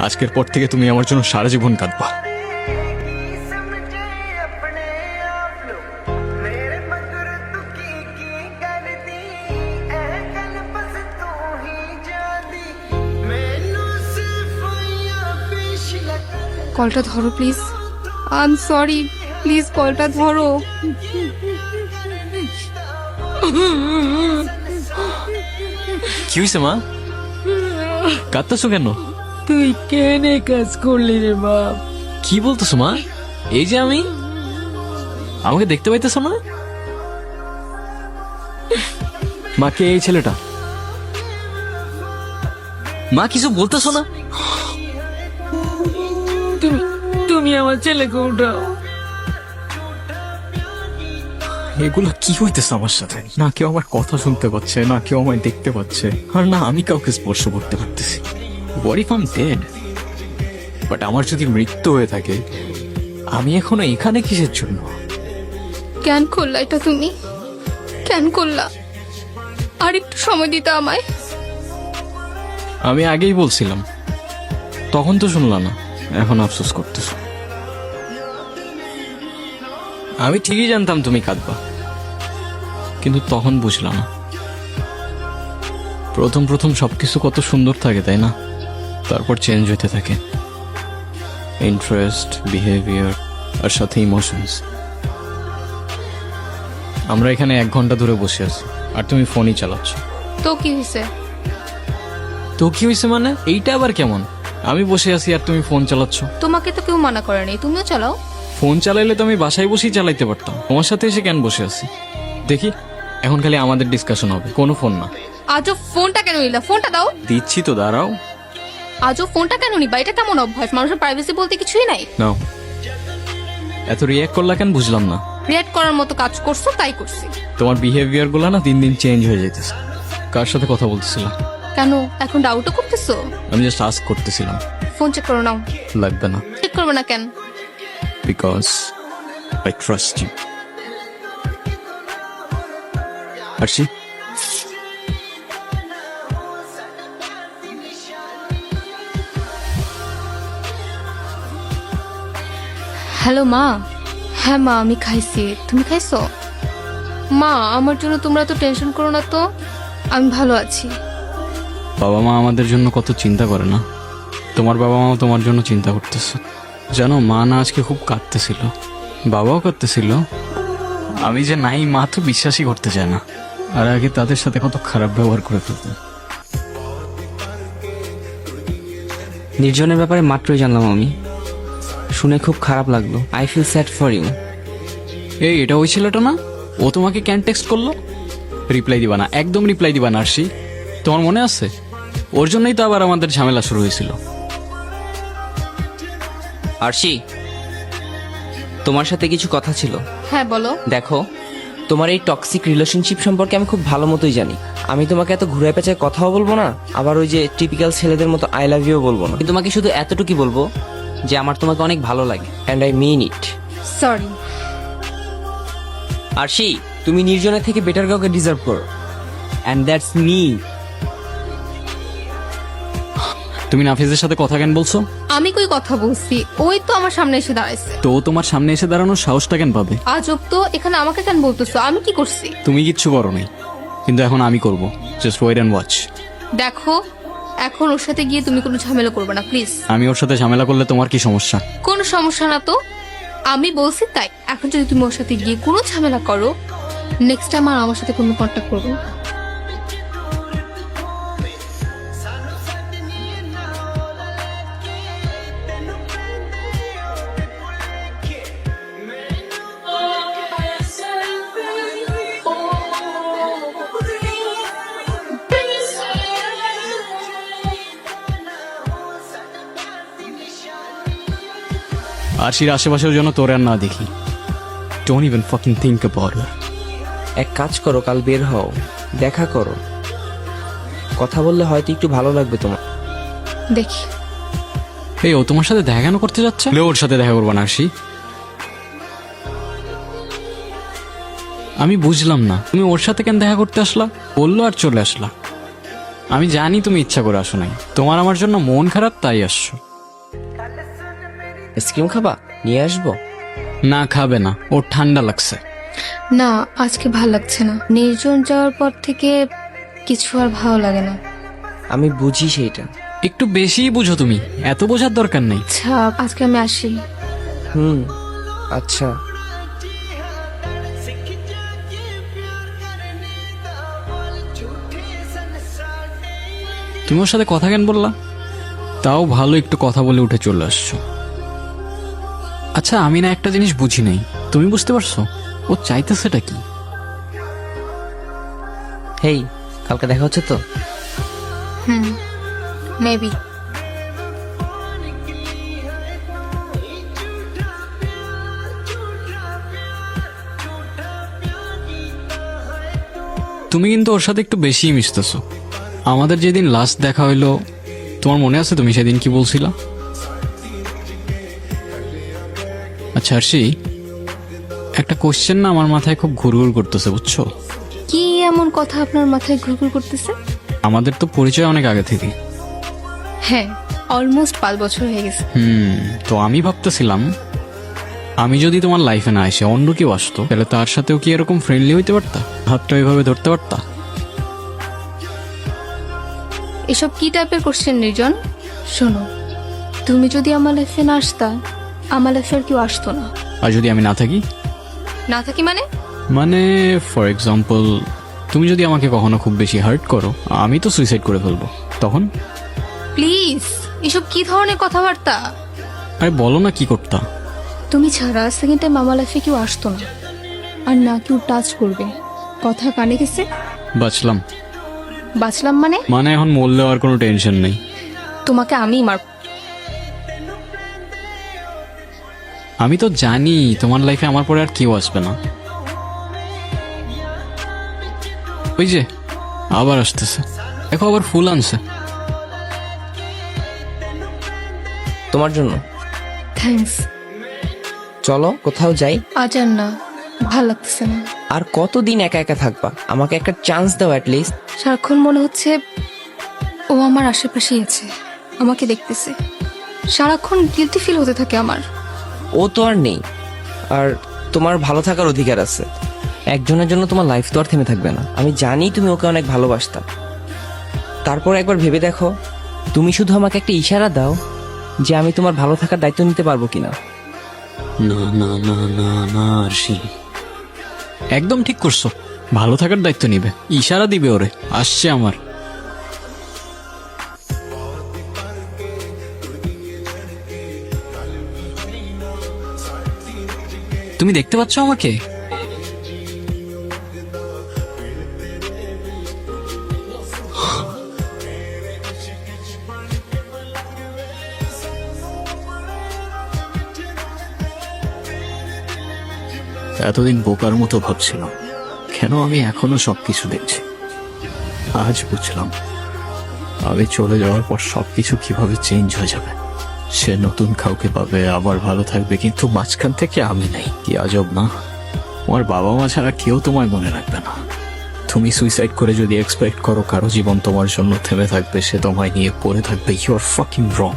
আজকের পর থেকে তুমি আমার জন্য সারা জীবন কাঁদবা। কলটা ধরো please. I am sorry, please কলটা ধরো। কি হয়েছে মা, কাঁদতেছো কেন? তুই কেন এই কাজ করলি রে বাপ? কি বলতেছো মা? এই যে আমি, আমাকে দেখতে পাইতেছো না? মা, কে এই ছেলেটা? মা, কিছু বলতেছো না? তুমি আমার ছেলেকে উঠাও। এগুলো কি হইতেছে আমার সাথে? না কেউ আমার কথা শুনতে পাচ্ছে, না কেউ আমায় দেখতে পাচ্ছে, আর না আমি কাউকে স্পর্শ করতে পারতেছি। What if I'm dead? But আমার যদি মৃত্যু হয়ে থাকে, আমি এখনো এখানে কিসের জন্য? কেন করলা এটা তুমি? কেন করলা? আর একটু সময় দিতে আমায়। আমি আগেই বলছিলাম, তখন তো শুনলাম না, এখন আফসোস করতেছো। আমি ঠিকই জানতাম তুমি কাঁদবা, কিন্তু তখন বুঝলাম না। প্রথম প্রথম সবকিছু কত সুন্দর থাকে, তাই না? তারপর চেঞ্জ হতে থাকে, ইন্টারেস্ট, বিহেভিয়ার আর সাথে ইমোশনস। আমরা এখানে 1 ঘন্টা ধরে বসে আছি, আর তুমি ফোনই চালাচ্ছ। তো কি হয়েছে? তো কি হয়েছে মানে? এইটা আবার কেমন? আমি বসে আছি আর তুমি ফোন চালাচ্ছ। তোমাকে তো কেউ মানা করে নাই, তুমিও চালাও। ফোন চালাইলে তো আমি বাসায় বসেই চালাইতে পারতাম, তোমার সাথে এসে কেন বসে আছি? দেখি, এখন খালি আমাদের ডিসকাশন হবে, কোনো ফোন না। আজও ফোনটা কেন নিলা? ফোনটা দাও। দিচ্ছি তো, দাঁড়াও। আজও ফোনটা কেন নিবা? এটা কেমন অভ্যাস? মানুষের প্রাইভেসি বলতে কিছুই নাই। নাও। এত রিয়াক্ট করলা কেন বুঝলাম না। রিয়েক্ট করার মতো কাজ করছো, তাই করছি। তোমার বিহেভিয়ার গুলো না দিন দিন চেঞ্জ হয়ে যাইতেছে। কার সাথে কথা বলতেছিলাম? কেন এখন ডাউটও করতেছো? আমি জাস্ট আস্ক করতেছিলাম। ফোন চেক করো নাও। লাগবে না। চেক করবে না কেন? Because I trust you. Arshi, hello মা। হ্যাঁ মা, আমি খাইছি। তুমি খাইছো? মা, আমার জন্য তোমরা তো টেনশন করো না তো, আমি ভালো আছি। বাবা মা আমাদের জন্য কত চিন্তা করে না? তোমার বাবা মাও তোমার জন্য চিন্তা করতেছে। জানো, মা না আজকে খুব কাঁদতেছিল, বাবাও কাঁদতেছিল। আমি যে নাই, মা তো বিশ্বাসই করতে চায় না। আর আগে তাদের সাথে কত খারাপ ব্যবহার করে ফেলতেন। নির্জনের ব্যাপারে মাত্রই জানলাম আমি, শুনে খুব খারাপ লাগলো। I feel sad for you. এই, এটা ওই ছেলেটা না? ও তোমাকে ক্যান টেক্সট করলো? রিপ্লাই দিবা না, একদম রিপ্লাই দিবা না আরশি। তোমার মনে আছে? ওর জন্যই তো আবার আমাদের ঝামেলা শুরু হয়েছিল। আরশি, তোমার সাথে কিছু কথা ছিল। হ্যাঁ বলো। দেখো, তোমার এই টক্সিক রিলেশনশিপ সম্পর্কে আমি খুব ভালো মতোই জানি। আমি তোমাকে এত ঘুরে পেঁচায় কথাও বলবো না, আবার ওই যে টিপিক্যাল ছেলেদের মতো আই লাভ ইউ বলবো না। কিন্তু তোমাকে শুধু এতটুকুই বলবো যে আমার তোমাকে অনেক ভালো লাগে, and I mean it. Sorry. Arshi, তুমি নির্জনের থেকে বেটার কাউকে ডিজার্ভ করো, অ্যান্ড দ্যাটস মি। তুমি নাফিজের সাথে কথা কেন বলছো? আমি কই কথা বলছি? ওই তো আমার সামনে এসে দাঁড়াইছে। তো ও তোমার সামনে এসে দাঁড়ানোর সাহসটা কেন পাবে? আজব তো, এখানে আমাকে কেন বলতেছো? আমি কি করছি? তুমি কিচ্ছু করো নাই, কিন্তু এখন আমি করব। Just wait and watch. দেখো, এখন ওর সাথে গিয়ে তুমি কোনো ঝামেলা করবে না প্লিজ। আমি ওর সাথে ঝামেলা করলে তোমার কি সমস্যা? কোনো সমস্যা না তো, আমি বলছি তাই। এখন যদি তুমি ওর সাথে গিয়ে কোনো ঝামেলা করো, নেক্সট টাইম আর আমার সাথে কোনো কন্ট্যাক্ট করবে না। আরশির আশেপাশেও যেন তোর আর না দেখি। Don't even fucking think about it. এক কাজ করো, কাল বের হও, দেখা করো, কথা বললে হয়তো একটু ভালো লাগবে তোমার। দেখি। এই, ও তোমার সাথে দেখা কেন করতে যাচ্ছে? ওর সাথে দেখা করবো না আরশি। আমি বুঝলাম না, তুমি ওর সাথে কেন দেখা করতে আসলা? বললো আর চলে আসলা। আমি জানি তুমি ইচ্ছা করে আসো নাই, তোমার আমার জন্য মন খারাপ তাই আসছো। আইসক্রিম খাবা? নিয়ে আসবো। না খাবে না, ওর ঠান্ডা লাগছে। না, আজকে ভাল লাগছে না। নির্জন যাওয়ার পর থেকে কিছু আর ভালো লাগে না। আমি বুঝি সেইটা। একটু বেশিই বুঝো তুমি, এত বোঝার দরকার নেই। আচ্ছা, আজকে আমি আসি। আচ্ছা। তুমি ওর সাথে কথা কেন বললা? তাও ভালো, একটু কথা বলে উঠে চলে আসছো। আচ্ছা, আমি না একটা জিনিস বুঝি নাই, তুমি বুঝতে পারছো ও চাইতেছেটা কি? হেই, কালকে দেখা হচ্ছে তো? মেবি। তুমি কিন্তু ওর সাথে একটু বেশিই মিশতেছো। আমাদের যেদিন লাস্ট দেখা হইলো, তোমার মনে আছে তুমি সেদিন কি বলছিলা? আচ্ছা আরশি, একটা কোশ্চেন না আমার মাথায় খুব ঘুরঘুর করতেছে, বুঝছো? কি এমন কথা আপনার মাথায় ঘুরঘুর করতেছে? আমাদের তো পরিচয় অনেক আগে থেকে। হ্যাঁ, অলমোস্ট 5 বছর হয়ে গেছে। তো আমি ভাবতেছিলাম, আমি যদি তোমার লাইফে না এসে অন্য কেউ আসতো, তাহলে তার সাথেও কি এরকম ফ্রেন্ডলি হইতে পারতা? হাতটা ওইভাবে ধরতে পারতা? এসব কি টাইপের কোশ্চেন নির্জন? শোনো, তুমি যদি আমার লাইফে না আসতা, আমার লাইফে আর কেউ আসতো না। আর যদি আমি না থাকি? না থাকি মানে? মানে ফর এক্সাম্পল, তুমি যদি আমাকে কখনো খুব বেশি হার্ট করো, আমি তো সুইসাইড করে ফেলবো, তখন? প্লিজ, এসব কি ধরনের কথাবার্তা? আরে বলো না, কি করতা? তুমি ছাড়া সেকেন্ড টাইম আমার লাইফে কেউ আসতো না, আর না কেউ টাচ করবে। কথা কানে গেছে? বাঁচলাম। বাঁচলাম মানে? মানে এখন মরলেও আর কোনো টেনশন নেই। তোমাকে আমি মার। আমি তো জানি তোমার লাইফে আমার পরে আর কেউ আসবে না। ওই যে আবার আসতেছে, দেখো আবার ফুল আনছে। তোমার জন্য। থ্যাঙ্কস। চলো কোথাও যাই। আজ আর না, ভাল লাগতেছে না। আর কতদিন একা একা থাকবা? আমাকে একটা চান্স দাও অ্যাটলিস্ট। সারাক্ষণ মনে হচ্ছে ও আমার আশেপাশেই আছে, আমাকে দেখতেছে। সারাক্ষণ গিলটি ফিল হতে থাকে আমার। ও তো আর নেই, আর তোমার ভালো থাকার অধিকার আছে। একজনের জন্য তোমার লাইফ তো আর থেমে থাকবে না। আমি জানি তুমি ওকে অনেক ভালোবাসতা, তারপর একবার ভেবে দেখো, তুমি শুধু আমাকে একটা ইশারা দাও যে আমি তোমার ভালো থাকার দায়িত্ব নিতে পারবো কিনা। না না না না না আরশি, একদম ঠিক করছো, ভালো থাকার দায়িত্ব নিবে, ইশারা দিবে ওরে। আসছে আমার। তুমি দেখতে পাচ্ছ আমাকে? এতদিন বোকার মতো ভাবছিলাম কেন আমি এখনো সবকিছু দেখছি। আজ বুঝলাম আমি চলে যাওয়ার পর সবকিছু কিভাবে চেঞ্জ হয়ে যাবে। সে নতুন কাউকে পাবে, আবার ভালো থাকবে, কিন্তু মাঝখান থেকে আমি নাই। কি আজব না, তোমার বাবা মা ছাড়া কেউ তোমায় মনে রাখবে না। তুমি সুইসাইড করে যদি এক্সপেক্ট করো কারো জীবন তোমার জন্য থেমে থাকবে, সে তোমায় নিয়ে পড়ে থাকবে, ইউ আর ফাকিং রং।